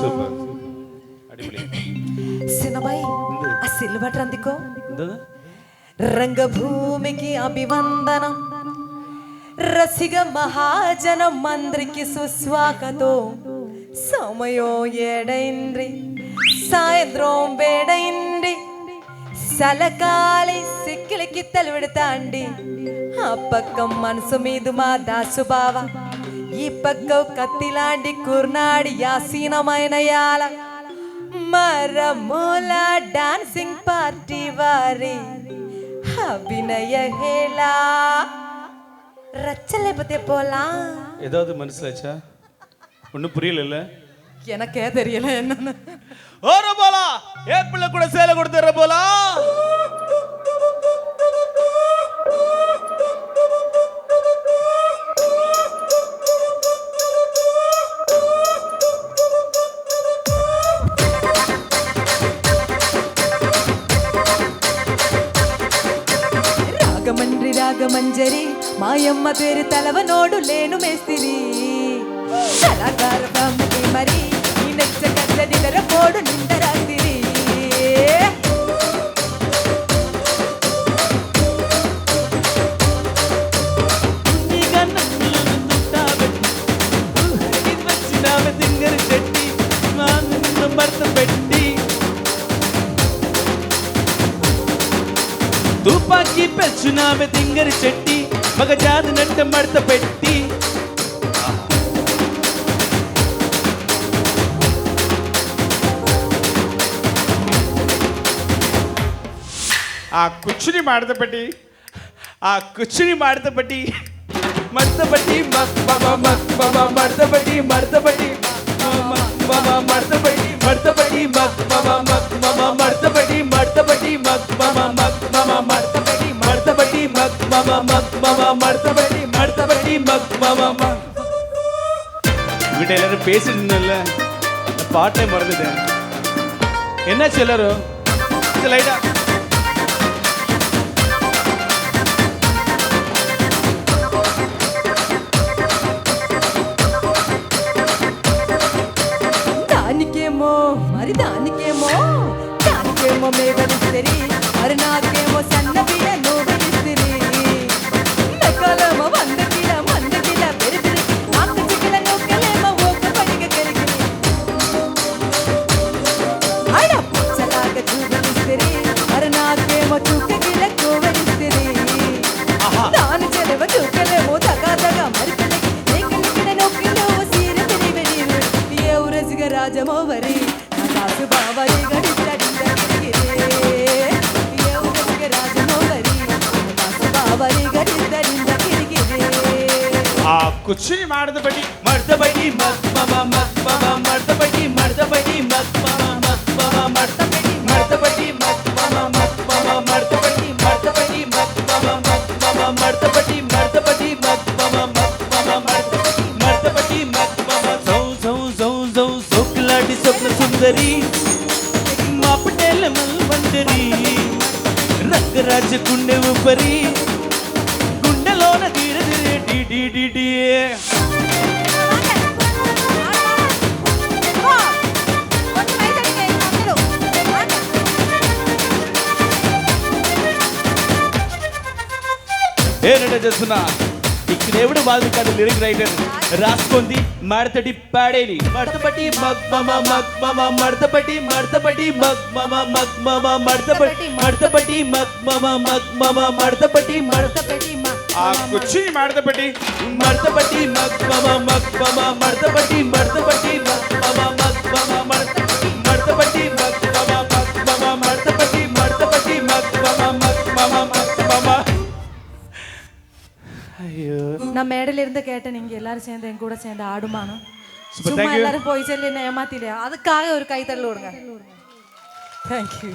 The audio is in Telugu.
సూపర్ అడిపడి సినబాయి ఆ సిల్వర్ అందుకో రంగభూమికి అభివందనం రసిక మహాజనం మంద్రికి సుస్వాగతం సమయం ఏడైంది సాయంత్రం వేడైంది సలకాలి సిక్కిలికి తలవిడతాండి ఆ పక్క మనసు మీద మా దాసు బావ ఈ పక్క కత్తిలాంటి కుర్నాడి యాసీనమైన యాల మరమూల డాన్సింగ్ పార్టీ వారి அபிநய ஹேலா ரச்சலை பத்தி போலாம் ஏதாவது மனசுலாச்சா ஒன்றும் புரியல எனக்கே தெரியல என்னன்னு ஓர போலா ஏ பிள்ளை கூட சேலை கொடுத்துற போலா రాగమంజరి మాయమ్మ పేరు తలవనోడు లేను మేస్తిరి కళాకార బ్రహ్మకి మరి ఈ నచ్చ కచ్చ నిదర పోడు నిందరాత్రి తుపాకీ పెచ్చునామె దింగరి చెట్టి మగజాది నట్ట మడత పెట్టి ఆ కుచ్చుని మడత పెట్టి మడత పెట్టి మడత పెట్టి வீட்டை எல்லாரும் பேசிட்டு இருந்தோம்ல பாட்டை மறந்துட்டேன் என்ன எல்லாரும் லைட்டா దానికేమో మేవరిస్తిరి మరి నాకేమో సన్న బియ్య నువ్వెరిస్తిరి నకలమో మంద కిల పెరిదిరి ఆకు చికిల నొక్కలేమో ఓక పడిగ కరిగి అడ పుచ్చలాగ చూవెరిస్తిరి మరి నాకేమో చుక్క కిల కోవెరిస్తిరి దాని చెలవ చుక్కలేమో దగా మరి ఏకలికిన నొక్కిలో సీర పెరివెరి ఎవరసిగ రాజమోవరి దాసు బావరి కుచ్చుని మడతబడి మడతబడి మడతబడి మడతబడి మడతబడి మడతబడి మడతబడి మడతబడి మడతబడి మడతబడి మడతబడి జౌ సోకులాడి స్వప్న సుందరి మా పటేల మల్వందరి రంగరాజ గుండె ఉబ్బరి గుండెలోన డి ఏనంటే చేస్తున్నా ఇక్కడ ఎవడు బాధ కాదు లిరిక్ రైటర్ రాసుకుంది మడతటి పాడేలి మడతపట్టి మడతపట్టి మడతపట్టి మడతపట్టి ఆ కుర్చీని మడతపట్టి మడతపట్టి మడతపట్టి நான் மேடையில இருந்து கேட்டேன் நீங்க எல்லாரும் சேர்ந்து என் கூட சேர்ந்து ஆடுமானோ சும்மா எல்லாரும் போய் சொல்லி ஏமாத்திலையா அதுக்காக ஒரு கைத்தறல் விடுங்க. தேங்க்யூ.